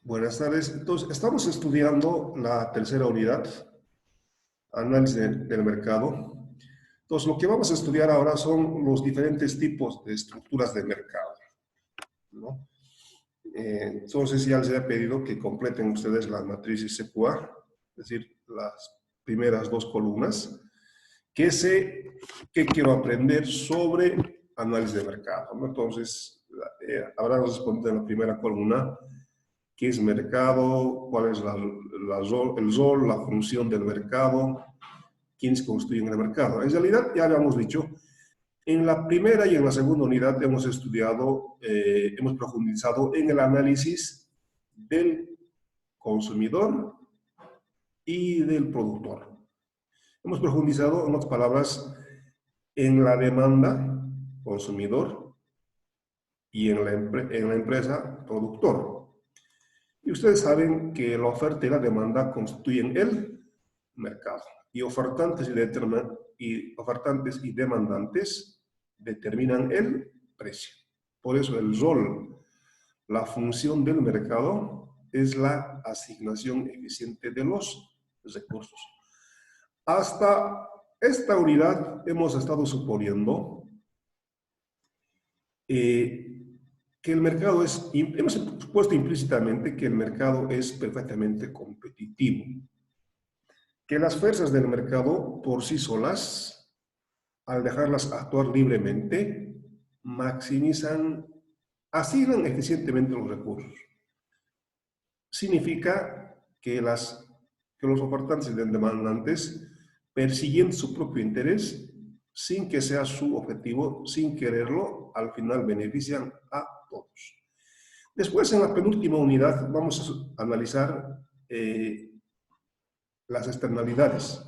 Buenas tardes. Entonces, estamos estudiando la tercera unidad, análisis del mercado. Entonces, lo que vamos a estudiar ahora son los diferentes tipos de estructuras de mercado, ¿no? Entonces, ya les he pedido que completen ustedes la matriz SQA, es decir, las primeras dos columnas, que quiero aprender sobre análisis de mercado, ¿no? Entonces, habrá respondido en la primera columna qué es mercado, cuál es el rol, la función del mercado, quiénes construyen el mercado. En realidad, ya habíamos dicho, en la primera y en la segunda unidad hemos estudiado, hemos profundizado en el análisis del consumidor y del productor. Hemos profundizado, en otras palabras, en la demanda, consumidor, y en la empresa, productor. Y ustedes saben que la oferta y la demanda constituyen el mercado. Y ofertantes y demandantes determinan el precio. Por eso el rol, la función del mercado es la asignación eficiente de los recursos. Hasta esta unidad hemos estado suponiendo que el mercado hemos puesto implícitamente que el mercado es perfectamente competitivo, que las fuerzas del mercado por sí solas, al dejarlas actuar libremente, asignan eficientemente los recursos. Significa que los ofertantes y demandantes persiguen su propio interés sin que sea su objetivo, sin quererlo, al final benefician a todos. Después, en la penúltima unidad, vamos a analizar las externalidades,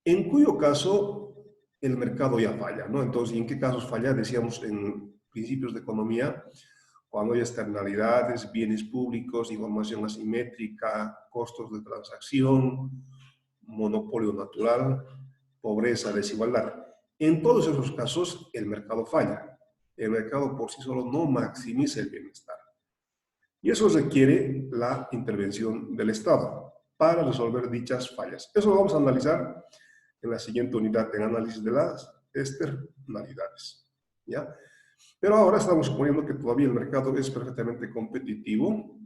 en cuyo caso el mercado ya falla, ¿no? Entonces, ¿en qué casos falla? Decíamos en principios de economía, cuando hay externalidades, bienes públicos, información asimétrica, costos de transacción, monopolio natural, pobreza, desigualdad. En todos esos casos, el mercado falla. El mercado por sí solo no maximiza el bienestar. Y eso requiere la intervención del Estado para resolver dichas fallas. Eso lo vamos a analizar en la siguiente unidad, en análisis de las externalidades, ¿ya? Pero ahora estamos suponiendo que todavía el mercado es perfectamente competitivo,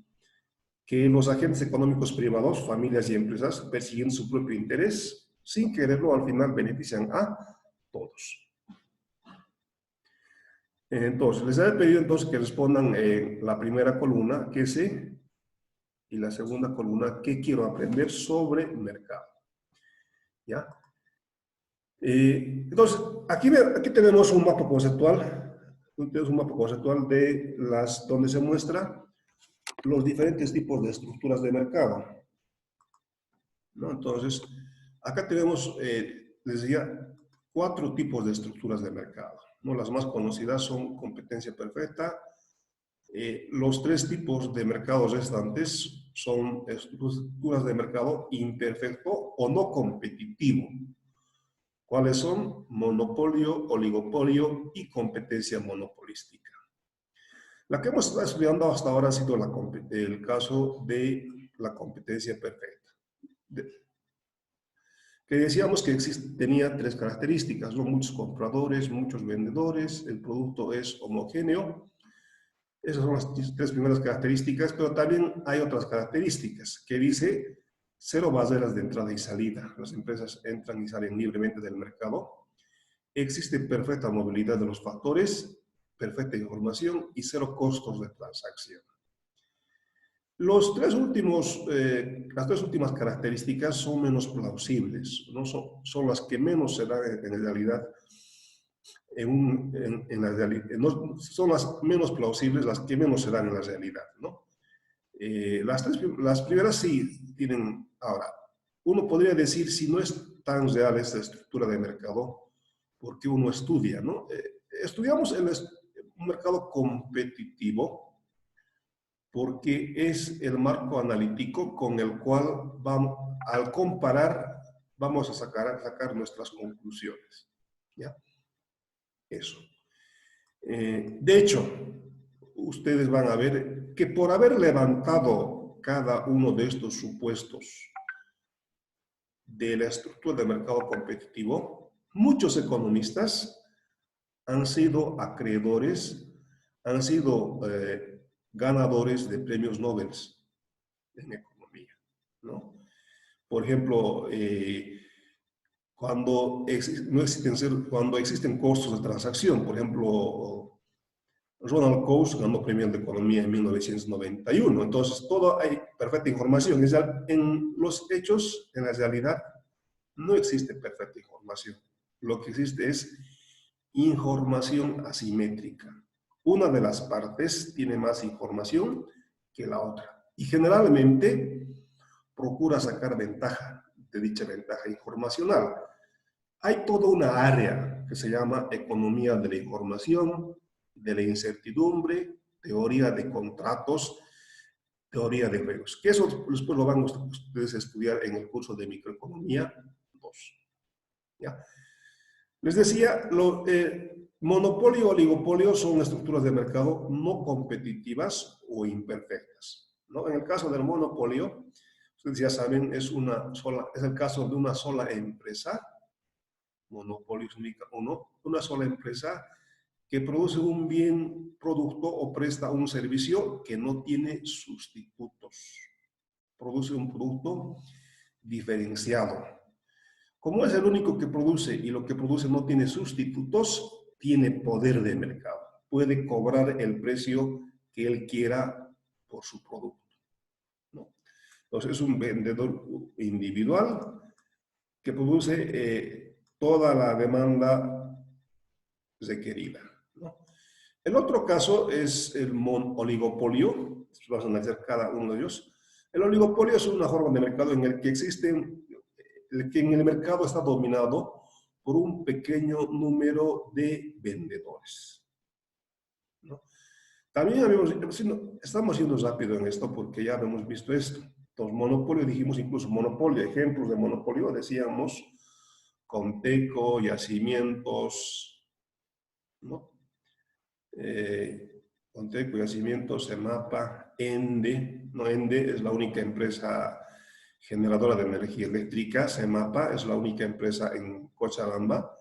que los agentes económicos privados, familias y empresas, persiguen su propio interés, sin quererlo, al final benefician a todos. Entonces, les he pedido entonces que respondan la primera columna, qué sé, y la segunda columna, qué quiero aprender sobre mercado. ¿Ya? Entonces, aquí tenemos un mapa conceptual, donde se muestra los diferentes tipos de estructuras de mercado, ¿no? Entonces, acá tenemos, les decía, 4 tipos de estructuras de mercado, ¿no? Las más conocidas son competencia perfecta. Los 3 tipos de mercados restantes son estructuras de mercado imperfecto o no competitivo. ¿Cuáles son? Monopolio, oligopolio y competencia monopolística. La que hemos estado estudiando hasta ahora ha sido el caso de la competencia perfecta. Que decíamos que tenía 3 características, ¿no? Muchos compradores, muchos vendedores, el producto es homogéneo. Esas son las 3 primeras características, pero también hay otras características que dice 0 barreras de entrada y salida. Las empresas entran y salen libremente del mercado. Existe perfecta movilidad de los factores, perfecta información y 0 costos de transacción. Las 3 últimas características son menos plausibles, ¿no? Son las que menos se dan en realidad. Son las menos plausibles, las que menos se dan en la realidad, ¿no? Las primeras sí tienen. Ahora, uno podría decir, si no es tan real esta estructura de mercado, ¿por qué uno estudia, no? Estudiamos un mercado competitivo porque es el marco analítico con el cual al comparar vamos a sacar nuestras conclusiones, ¿ya? Eso. De hecho, ustedes van a ver que por haber levantado cada uno de estos supuestos de la estructura del mercado competitivo, muchos economistas han sido acreedores, han sido ganadores de premios Nobel en economía, ¿no? Por ejemplo, cuando existen costos de transacción, por ejemplo, Ronald Coase ganó premio de economía en 1991, entonces todo hay perfecta información. En los hechos, en la realidad, no existe perfecta información. Lo que existe es información asimétrica. Una de las partes tiene más información que la otra y generalmente procura sacar ventaja de dicha ventaja informacional. Hay toda una área que se llama economía de la información, de la incertidumbre, teoría de contratos, teoría de juegos, que eso después lo van ustedes a estudiar en el curso de microeconomía 2. ¿Ya? Les decía, monopolio o oligopolio son estructuras de mercado no competitivas o imperfectas, ¿no? En el caso del monopolio, ustedes ya saben, es el caso de una sola empresa. Monopolio significa una sola empresa que produce un bien, producto o presta un servicio que no tiene sustitutos. Produce un producto diferenciado. Como es el único que produce y lo que produce no tiene sustitutos, tiene poder de mercado. Puede cobrar el precio que él quiera por su producto, ¿no? Entonces es un vendedor individual que produce toda la demanda requerida, ¿no? El otro caso es el oligopolio. Vamos a analizar cada uno de ellos. El oligopolio es una forma de mercado en el que en el mercado está dominado por un pequeño número de vendedores, ¿no? También estamos yendo rápido en esto porque ya hemos visto esto. Entonces, monopolio, dijimos incluso monopolio, ejemplos de monopolio, decíamos Conteco, Yacimientos, ¿no? Conteco, Yacimientos, EMAPA, ENDE, no, ENDE es la única empresa generadora de energía eléctrica, EMAPA es la única empresa en Cochabamba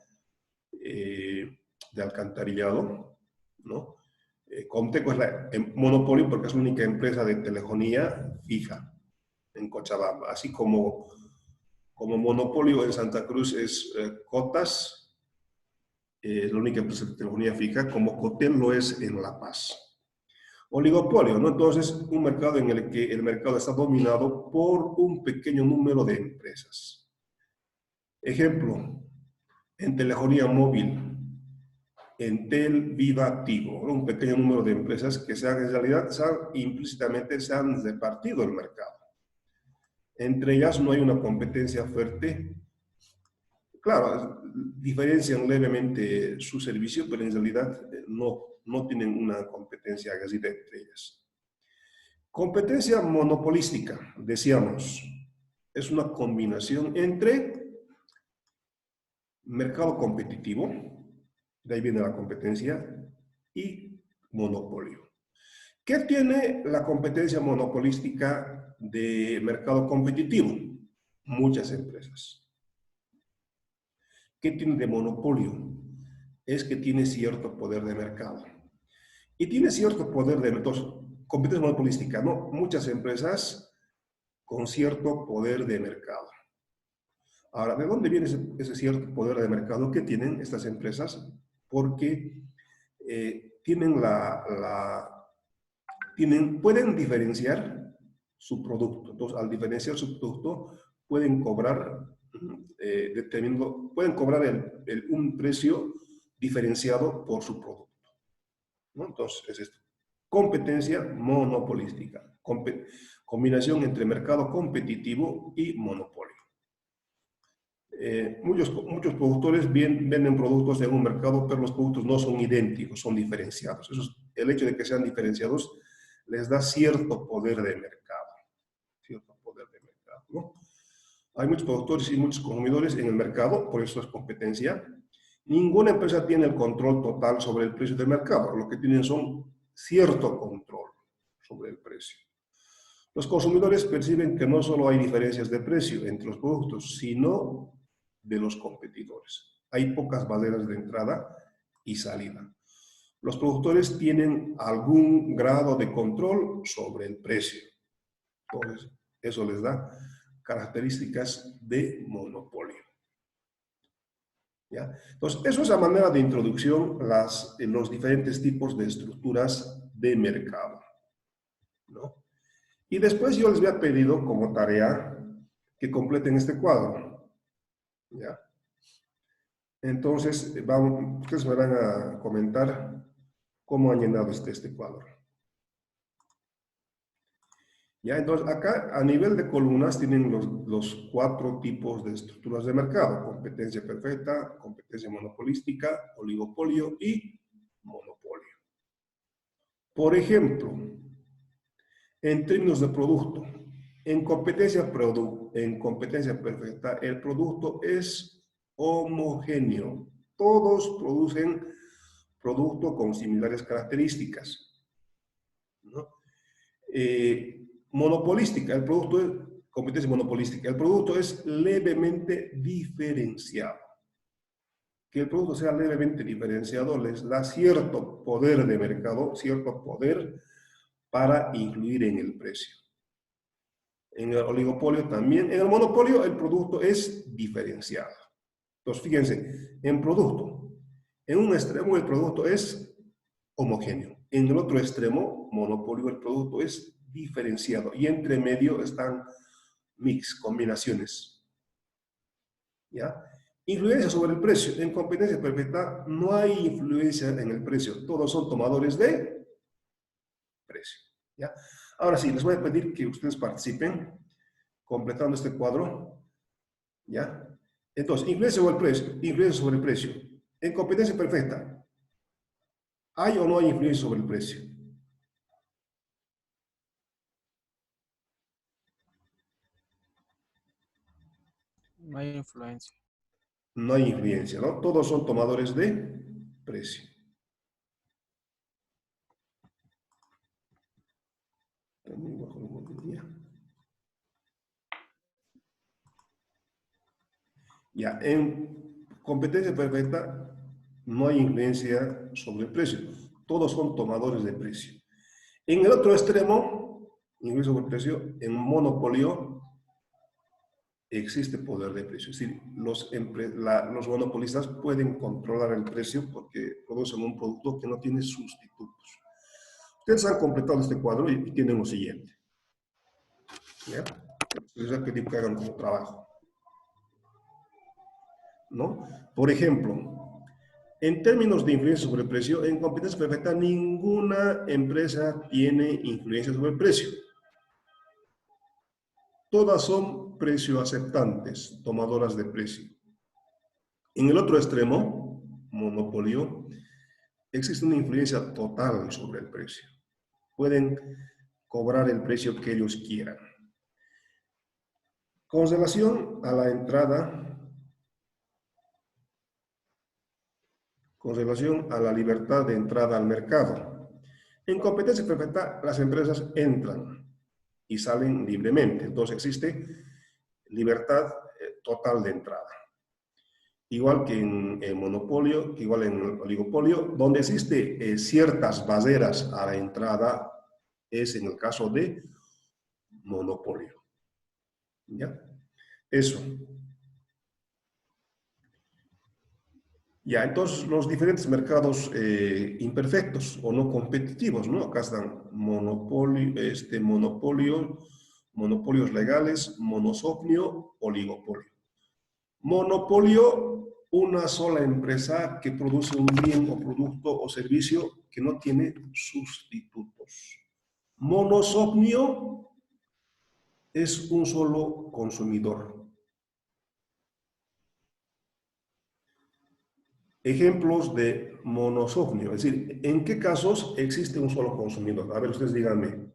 de alcantarillado, ¿no? Conteco es monopolio porque es la única empresa de telefonía fija en Cochabamba, así como monopolio en Santa Cruz es Cotas, es la única empresa de telefonía fija, como Cotel lo es en La Paz. Oligopolio, ¿no? Entonces, un mercado en el que el mercado está dominado por un pequeño número de empresas. Ejemplo, en telefonía móvil, Entel, Viva, Tigo, ¿no? Un pequeño número de empresas que en realidad implícitamente se han repartido el mercado. Entre ellas no hay una competencia fuerte. Claro, diferencian levemente su servicio, pero en realidad no tienen una competencia aguerrida entre ellas. Competencia monopolística, decíamos, es una combinación entre mercado competitivo, de ahí viene la competencia, y monopolio. ¿Qué tiene la competencia monopolística de mercado competitivo? Muchas empresas. ¿Qué tiene de monopolio? Es que tiene cierto poder de mercado. Y tiene cierto poder de competencia monopolística, ¿no? Muchas empresas con cierto poder de mercado. Ahora, ¿de dónde viene ese cierto poder de mercado que tienen estas empresas? Porque pueden diferenciar su producto. Entonces, al diferenciar su producto, pueden cobrar un precio diferenciado por su producto, ¿no? Entonces, es esto. Competencia monopolística. Combinación entre mercado competitivo y monopolio. Muchos productores venden productos en un mercado, pero los productos no son idénticos, son diferenciados. El hecho de que sean diferenciados les da cierto poder de mercado. Cierto poder de mercado, ¿no? Hay muchos productores y muchos consumidores en el mercado, por eso es competencia. Ninguna empresa tiene el control total sobre el precio del mercado. Lo que tienen son cierto control sobre el precio. Los consumidores perciben que no solo hay diferencias de precio entre los productos, sino de los competidores. Hay pocas barreras de entrada y salida. Los productores tienen algún grado de control sobre el precio. Entonces, eso les da características de monopolio. ¿Ya? Entonces, eso es la manera de introducción los diferentes tipos de estructuras de mercado, ¿no? Y después yo les había pedido como tarea que completen este cuadro. ¿Ya? Entonces, ustedes me van a comentar cómo han llenado este cuadro. ¿Ya? Entonces, acá a nivel de columnas tienen los 4 tipos de estructuras de mercado: competencia perfecta, competencia monopolística, oligopolio y monopolio. Por ejemplo, en términos de producto, en competencia perfecta, el producto es homogéneo. Todos producen producto con similares características, ¿no? Monopolística, competencia monopolística, el producto es levemente diferenciado. Que el producto sea levemente diferenciado les da cierto poder de mercado, cierto poder para influir en el precio. En el oligopolio también. En el monopolio el producto es diferenciado. Entonces, fíjense, en producto, en un extremo el producto es homogéneo. En el otro extremo, monopolio, el producto es diferenciado. Y entre medio están combinaciones. ¿Ya? Influencia sobre el precio. En competencia perfecta no hay influencia en el precio. Todos son tomadores de precio. ¿Ya? Ahora sí, les voy a pedir que ustedes participen completando este cuadro. ¿Ya? Entonces, influencia sobre el precio. En competencia perfecta, ¿hay o no hay influencia sobre el precio? No hay influencia. No hay influencia, ¿no? Todos son tomadores de precio. También bajo la monotonía. Ya, en competencia perfecta no hay influencia sobre el precio. Todos son tomadores de precio. En el otro extremo, influencia sobre el precio, en monopolio existe poder de precio. Es decir, los monopolistas pueden controlar el precio porque producen un producto que no tiene sustitutos. Ustedes han completado este cuadro y tienen lo siguiente. ¿Ya? Les voy a pedir que hagan como trabajo, ¿no? Por ejemplo, en términos de influencia sobre el precio, en competencia perfecta ninguna empresa tiene influencia sobre el precio. Todas son precio aceptantes, tomadoras de precio. En el otro extremo, monopolio, existe una influencia total sobre el precio. Pueden cobrar el precio que ellos quieran. Con relación a la entrada, con relación a la libertad de entrada al mercado, en competencia perfecta las empresas entran y salen libremente. Entonces existe libertad total de entrada. Igual que en el monopolio, igual en el oligopolio, donde existe ciertas barreras a la entrada es en el caso de monopolio. ¿Ya? Eso. Ya, entonces los diferentes mercados imperfectos o no competitivos, ¿no? Acá están monopolios legales, monosopnio, oligopolio. Monopolio, una sola empresa que produce un bien o producto o servicio que no tiene sustitutos. Monosopnio es un solo consumidor. Ejemplos de monosopnio, es decir, ¿en qué casos existe un solo consumidor? A ver, ustedes díganme.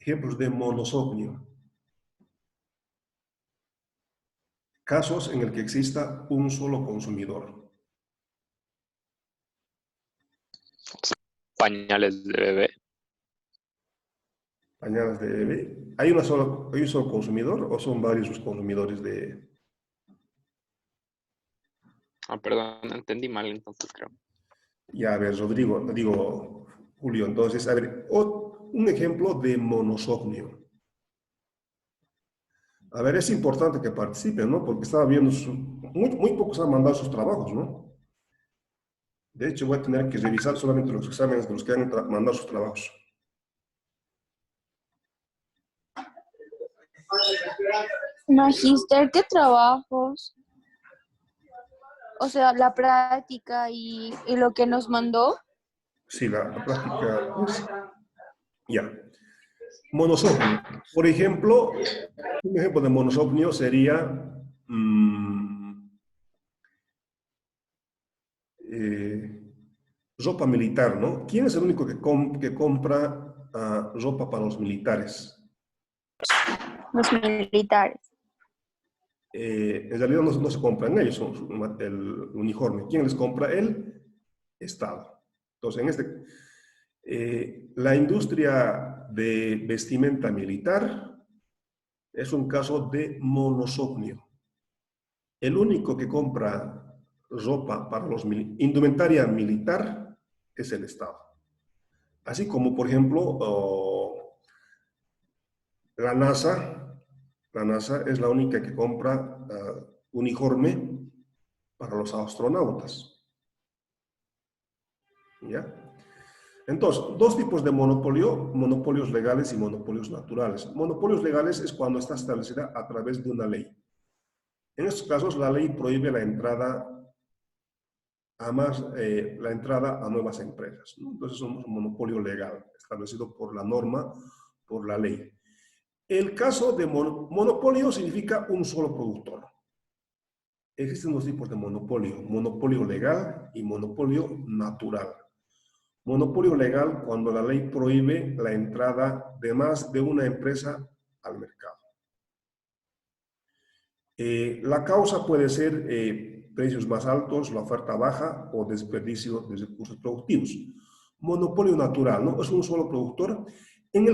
Ejemplos de monosopnio. Casos en el que exista un solo consumidor. pañales de bebé. Pañales de bebé. ¿Hay un solo consumidor o son varios los consumidores de...? Ah, perdón, entendí mal entonces creo. Ya, a ver, Rodrigo, digo, Julio, entonces, a ver, un ejemplo de monosomnio. A ver, es importante que participen, ¿no? Porque estaba viendo, muy pocos han mandado sus trabajos, ¿no? De hecho, voy a tener que revisar solamente los exámenes de los que han mandado sus trabajos. Magíster, ¿qué trabajos? O sea, la práctica y lo que nos mandó. Sí, la práctica es... Ya. Monosomnio. Por ejemplo, un ejemplo de monosomnio sería... ropa militar, ¿no? ¿Quién es el único que compra ropa para los militares? Los militares. En realidad no se compran ellos, son el uniforme. ¿Quién les compra? El Estado. Entonces, la industria de vestimenta militar es un caso de monosomnio. El único que compra ropa para los indumentaria militar es el Estado. Así como, por ejemplo, la NASA es la única que compra uniforme para los astronautas. ¿Ya? Entonces, dos tipos de monopolio, monopolios legales y monopolios naturales. Monopolios legales es cuando está establecida a través de una ley. En estos casos, la ley prohíbe la entrada a nuevas empresas, ¿no? Entonces, es un monopolio legal establecido por la norma, por la ley. El caso de monopolio significa un solo productor. Existen dos tipos de monopolio: monopolio legal y monopolio natural. Monopolio legal cuando la ley prohíbe la entrada de más de una empresa al mercado. La causa puede ser precios más altos, la oferta baja o desperdicio de recursos productivos. Monopolio natural, ¿no? Es un solo productor. En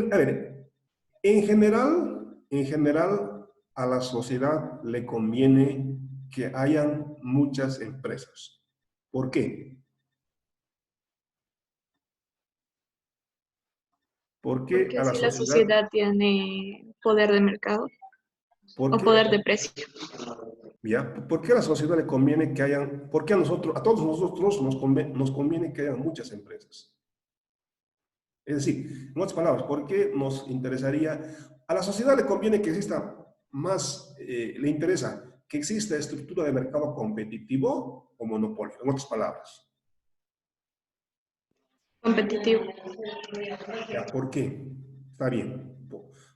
general, a la sociedad le conviene que hayan muchas empresas. ¿Por qué? Porque a la así la sociedad tiene poder de mercado o poder de precio. ¿Ya? ¿Por qué a la sociedad le conviene que hayan, por qué a todos nosotros nos conviene que hayan muchas empresas? Es decir, en otras palabras, ¿por qué nos interesaría? A la sociedad le conviene que exista más, le interesa que exista estructura de mercado competitivo o monopolio, en otras palabras. Competitivo. ¿Ya? ¿Por qué? Está bien.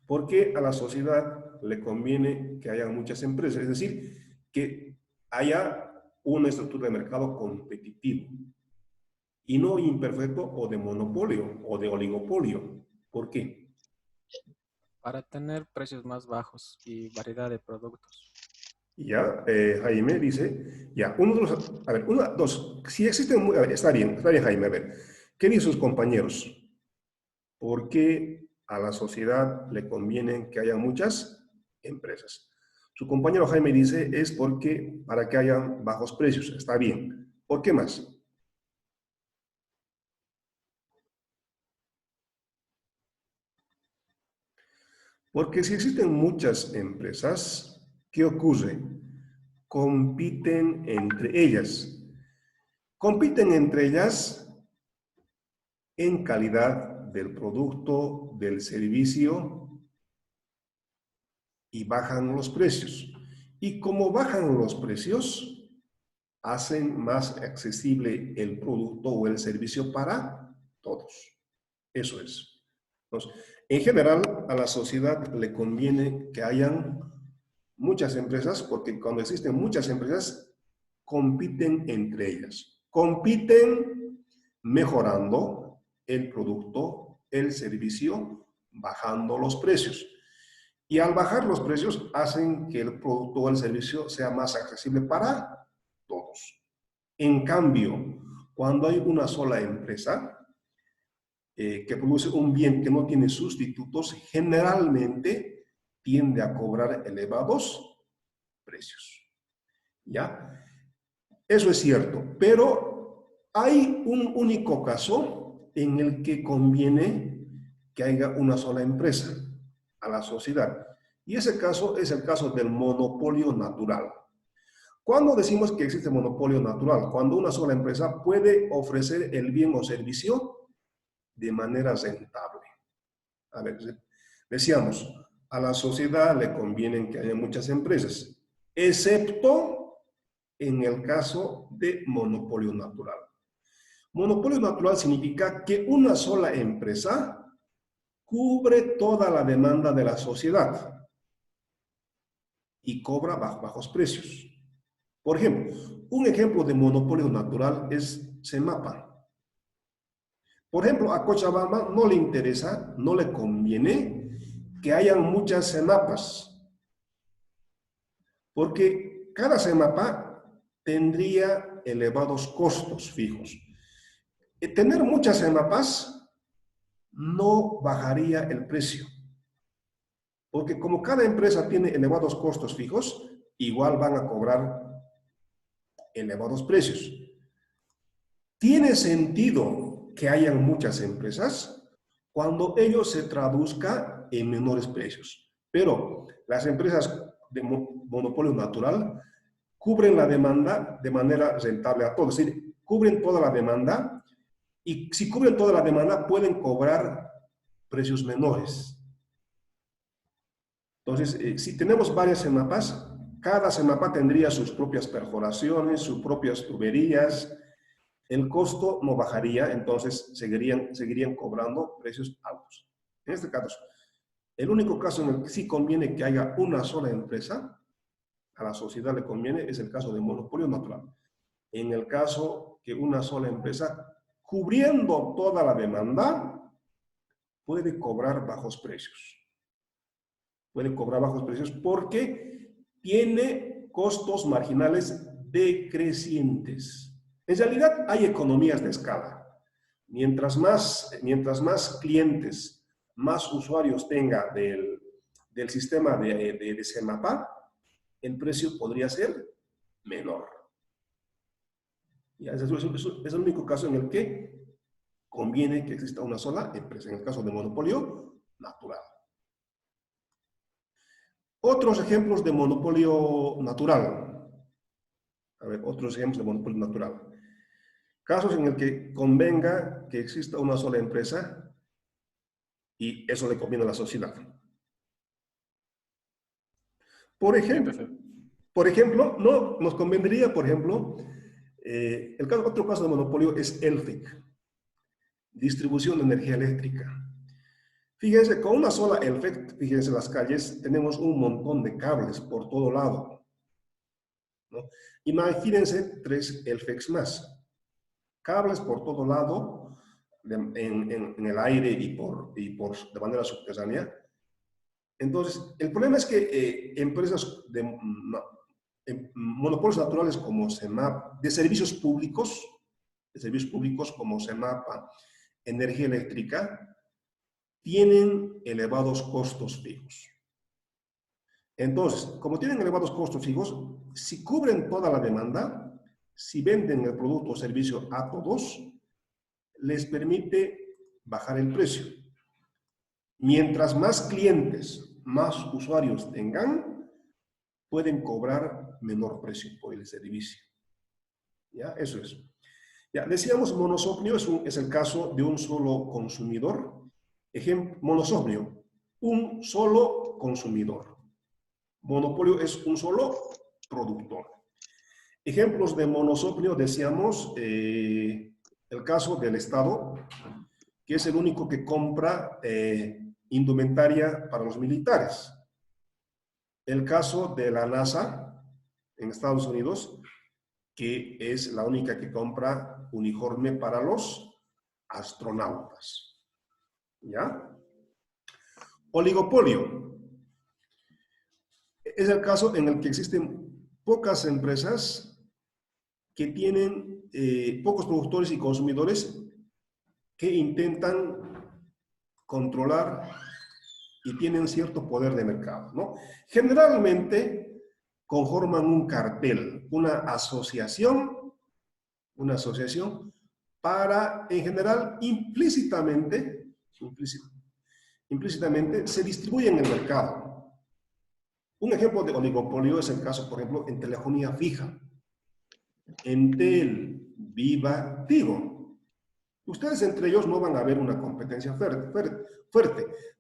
¿Por qué a la sociedad le conviene que haya muchas empresas? Es decir, que haya una estructura de mercado competitivo y no imperfecto o de monopolio o de oligopolio. ¿Por qué? Para tener precios más bajos y variedad de productos. Ya, Jaime dice, ya, si existen, a ver, está bien, Jaime, a ver, ¿qué dicen sus compañeros? ¿Por qué a la sociedad le conviene que haya muchas empresas? Su compañero Jaime dice, es porque para que haya bajos precios, está bien. ¿Por qué más? Porque si existen muchas empresas, ¿qué ocurre? Compiten entre ellas. Compiten entre ellas en calidad del producto, del servicio, y bajan los precios. Y como bajan los precios, hacen más accesible el producto o el servicio para todos. Eso es. Entonces, en general, a la sociedad le conviene que hayan muchas empresas, porque cuando existen muchas empresas, compiten entre ellas. Compiten mejorando el producto, el servicio, bajando los precios. Y al bajar los precios, hacen que el producto o el servicio sea más accesible para todos. En cambio, cuando hay una sola empresa, que produce un bien que no tiene sustitutos, generalmente tiende a cobrar elevados precios. ¿Ya? Eso es cierto, pero hay un único caso en el que conviene que haya una sola empresa a la sociedad. Y ese caso es el caso del monopolio natural. ¿Cuándo decimos que existe monopolio natural? Cuando una sola empresa puede ofrecer el bien o servicio de manera rentable. A ver, decíamos, a la sociedad le conviene que haya muchas empresas, excepto en el caso de monopolio natural. Monopolio natural significa que una sola empresa cubre toda la demanda de la sociedad y cobra bajos precios. Por ejemplo, un ejemplo de monopolio natural es Semapa. Por ejemplo, a Cochabamba no le interesa, no le conviene que hayan muchas Semapas, porque cada Semapa tendría elevados costos fijos. Tener muchas Semapas no bajaría el precio, porque como cada empresa tiene elevados costos fijos, igual van a cobrar elevados precios. Tiene sentido que hayan muchas empresas cuando ello se traduzca en menores precios, pero las empresas de monopolio natural cubren la demanda de manera rentable a todos, es decir, cubren toda la demanda y si cubren toda la demanda pueden cobrar precios menores. Entonces, si tenemos varias Semapas, cada Semapa tendría sus propias perforaciones, sus propias tuberías, el costo no bajaría, entonces seguirían cobrando precios altos. En este caso, el único caso en el que sí conviene que haya una sola empresa, a la sociedad le conviene, es el caso de monopolio natural. En el caso que una sola empresa, cubriendo toda la demanda, puede cobrar bajos precios. Puede cobrar bajos precios porque tiene costos marginales decrecientes. En realidad hay economías de escala. Mientras más clientes, más usuarios tenga del sistema de Semapa, el precio podría ser menor. Es el único caso en el que conviene que exista una sola empresa, en el caso de monopolio natural. Otros ejemplos de monopolio natural. A ver, otros ejemplos de monopolio natural. Casos en el que convenga que exista una sola empresa y eso le conviene a la sociedad. Por ejemplo, no nos convendría, por ejemplo, otro caso de monopolio es ELFEC, distribución de energía eléctrica. Fíjense, con una sola ELFEC, fíjense, en las calles tenemos un montón de cables por todo lado, ¿no? Imagínense 3 ELFECs más. Cables por todo lado, en el aire y de manera subterránea. Entonces, el problema es que empresas de monopolios naturales como Semapa, de servicios públicos como Semapa, energía eléctrica, tienen elevados costos fijos. Entonces, como tienen elevados costos fijos, si cubren toda la demanda, si venden el producto o servicio a todos, les permite bajar el precio. Mientras más clientes, más usuarios tengan, pueden cobrar menor precio por el servicio. ¿Ya? Eso es. Ya, decíamos monosomnio es el caso de un solo consumidor. Ejemplo, monosomnio, un solo consumidor. Monopolio es un solo productor. Ejemplos de monosomnio, decíamos, el caso del Estado, que es el único que compra indumentaria para los militares. El caso de la NASA en Estados Unidos, que es la única que compra uniforme para los astronautas. ¿Ya? Oligopolio. Es el caso en el que existen pocas empresas que tienen pocos productores y consumidores que intentan controlar y tienen cierto poder de mercado, ¿no? Generalmente conforman un cartel, una asociación para, en general, implícitamente se distribuyen en el mercado. Un ejemplo de oligopolio es el caso, por ejemplo, en telefonía fija. Entel, Viva, Tigo. Ustedes entre ellos no van a ver una competencia fuerte.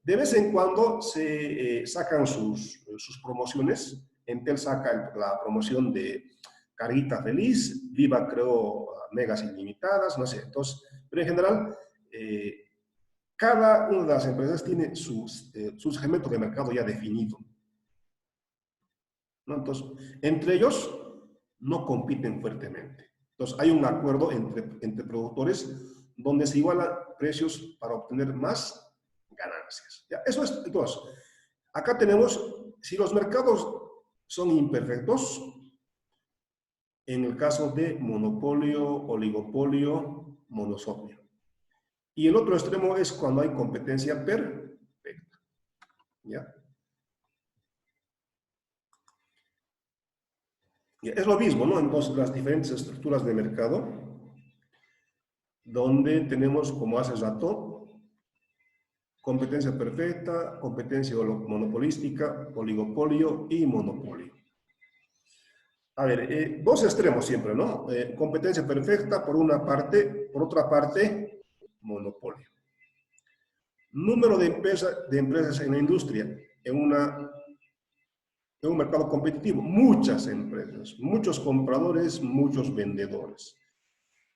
De vez en cuando se sacan sus promociones. Entel saca la promoción de carguita feliz, Viva creo megas ilimitadas, no sé. Entonces, pero en general, cada una de las empresas tiene su segmento de mercado ya definido, ¿no? Entonces, entre ellos no compiten fuertemente. Entonces, hay un acuerdo entre productores donde se igualan precios para obtener más ganancias. ¿Ya? Eso es, entonces, acá tenemos, si los mercados son imperfectos, en el caso de monopolio, oligopolio, monopolio. Y el otro extremo es cuando hay competencia perfecta. ¿Ya? Es lo mismo, ¿no? Entonces, las diferentes estructuras de mercado, donde tenemos, como hace rato, competencia perfecta, competencia monopolística, oligopolio y monopolio. A ver, dos extremos siempre, ¿no? Competencia perfecta por una parte, por otra parte, monopolio. Número de empresas en la industria, en un mercado competitivo, muchas empresas, muchos compradores, muchos vendedores.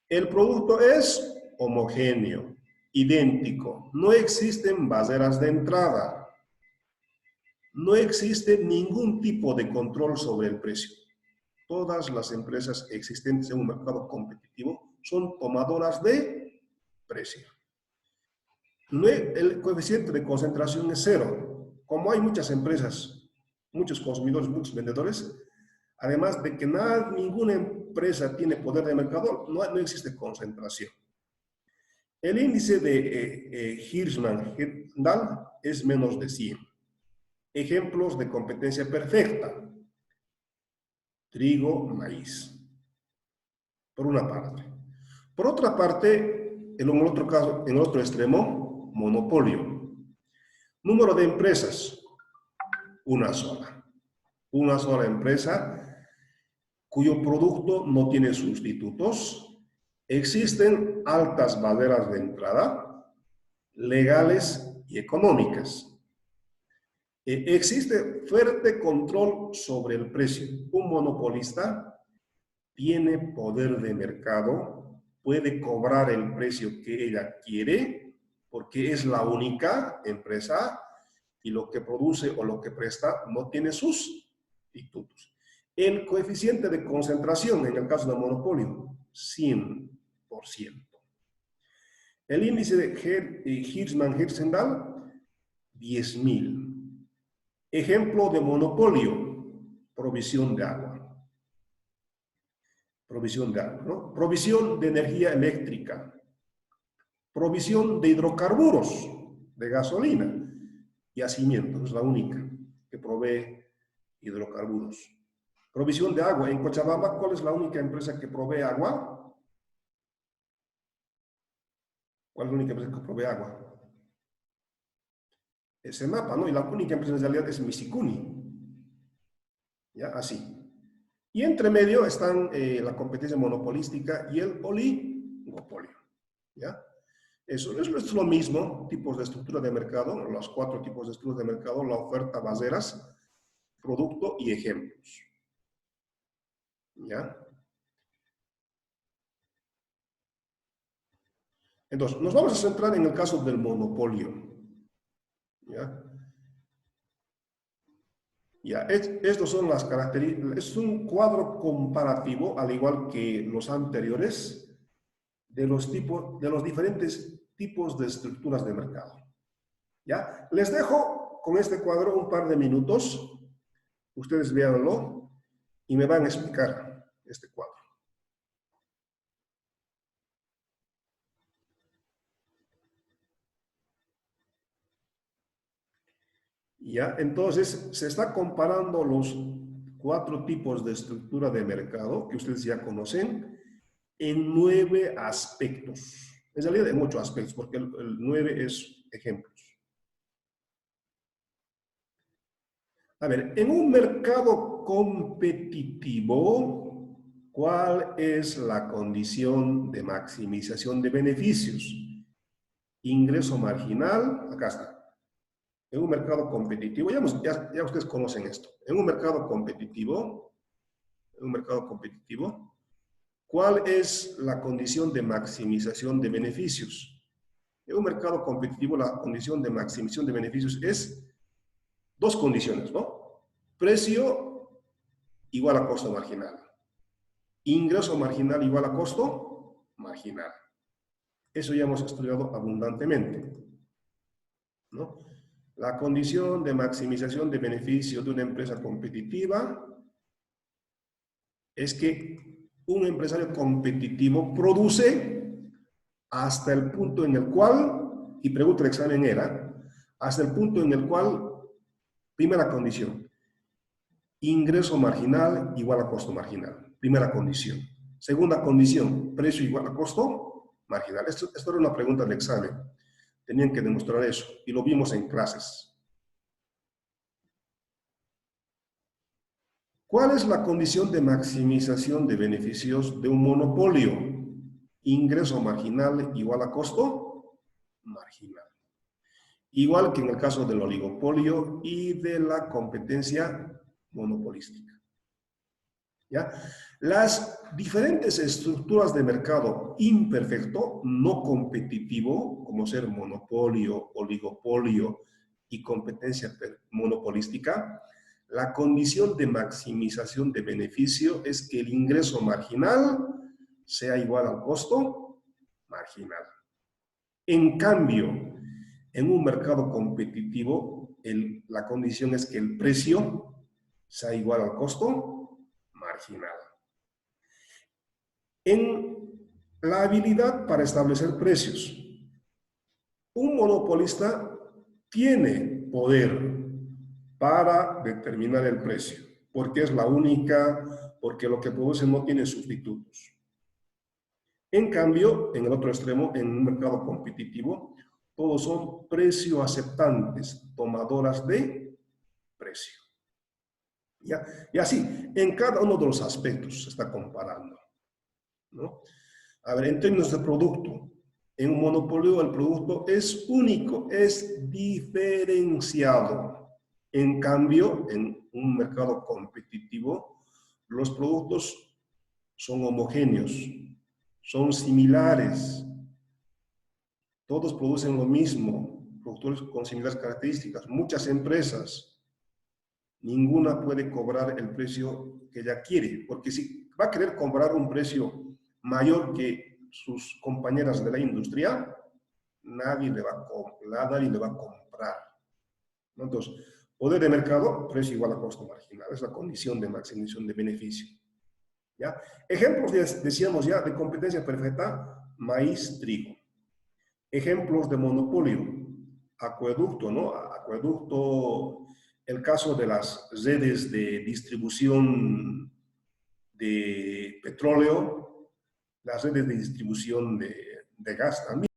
El producto es homogéneo, idéntico, no existen barreras de entrada, no existe ningún tipo de control sobre el precio. Todas las empresas existentes en un mercado competitivo son tomadoras de precio. El coeficiente de concentración es cero. Como hay muchas empresas, muchos consumidores, muchos vendedores, además de que ninguna empresa tiene poder de mercado, no existe concentración. El índice de Hirschman-Heyerdahl es menos de 100. Ejemplos de competencia perfecta. Trigo, maíz. Por una parte. Por otra parte, en el otro extremo, monopolio. Número de empresas, una sola. Una sola empresa cuyo producto no tiene sustitutos. Existen altas barreras de entrada, legales y económicas. Existe fuerte control sobre el precio. Un monopolista tiene poder de mercado, puede cobrar el precio que ella quiere, porque es la única empresa y lo que produce o lo que presta no tiene sustitutos. El coeficiente de concentración en el caso del monopolio, 100%. El índice de Hirschman-Heyerdahl, 10.000. Ejemplo de monopolio, provisión de agua. Provisión de agua, ¿no? Provisión de energía eléctrica. Provisión de hidrocarburos, de gasolina. Yacimiento, es la única que provee hidrocarburos. Provisión de agua. En Cochabamba, ¿cuál es la única empresa que provee agua? ¿Cuál es la única empresa que provee agua? Ese mapa, ¿no? Y la única empresa en realidad es Misicuni. ¿Ya? Así. Y entre medio están la competencia monopolística y el oligopolio. ¿Ya? Eso es lo mismo, tipos de estructura de mercado, los 4 tipos de estructura de mercado, la oferta, barreras, producto y ejemplos. ¿Ya? Entonces, nos vamos a centrar en el caso del monopolio. ¿Ya? Ya, estos son las características, es un cuadro comparativo, al igual que los anteriores, de los diferentes tipos de estructuras de mercado. ¿Ya? Les dejo con este cuadro un par de minutos, ustedes véanlo y me van a explicar este cuadro. ¿Ya? Entonces, se está comparando los 4 tipos de estructura de mercado que ustedes ya conocen en 9 aspectos. En realidad en 8 aspectos, porque el 9 es ejemplos. A ver, en un mercado competitivo, ¿cuál es la condición de maximización de beneficios? Ingreso marginal, acá está. En un mercado competitivo, ya ustedes conocen esto. En un mercado competitivo, ¿cuál es la condición de maximización de beneficios? En un mercado competitivo, la condición de maximización de beneficios es 2 condiciones, ¿no? Precio igual a costo marginal. Ingreso marginal igual a costo marginal. Eso ya hemos estudiado abundantemente, ¿no? La condición de maximización de beneficio de una empresa competitiva es que un empresario competitivo produce hasta el punto en el cual, y pregunta del examen era, hasta el punto en el cual, primera condición, ingreso marginal igual a costo marginal. Primera condición. Segunda condición, precio igual a costo marginal. Esto era una pregunta del examen. Tenían que demostrar eso y lo vimos en clases. ¿Cuál es la condición de maximización de beneficios de un monopolio? Ingreso marginal igual a costo marginal. Igual que en el caso del oligopolio y de la competencia monopolística. ¿Ya? Las diferentes estructuras de mercado imperfecto, no competitivo, como ser monopolio, oligopolio y competencia monopolística, la condición de maximización de beneficio es que el ingreso marginal sea igual al costo marginal. En cambio, en un mercado competitivo, la condición es que el precio sea igual al costo marginal. En la habilidad para establecer precios, un monopolista tiene poder para determinar el precio, porque es la única, porque lo que produce no tiene sustitutos. En cambio, en el otro extremo, en un mercado competitivo, todos son precio aceptantes, tomadoras de precio. ¿Ya? Y así, en cada uno de los aspectos se está comparando, ¿no? A ver, en términos de producto, en un monopolio el producto es único, es diferenciado. En cambio, en un mercado competitivo, los productos son homogéneos, son similares. Todos producen lo mismo, productores con similares características. Muchas empresas, ninguna puede cobrar el precio que ella quiere, porque si va a querer cobrar un precio mayor que sus compañeras de la industria, nadie le va a comprar. Entonces, poder de mercado, precio igual a costo marginal, es la condición de maximización de beneficio. ¿Ya? Ejemplos, decíamos ya, de competencia perfecta, maíz, trigo. Ejemplos de monopolio, acueducto, ¿no? Acueducto, el caso de las redes de distribución de petróleo, las redes de distribución de gas también.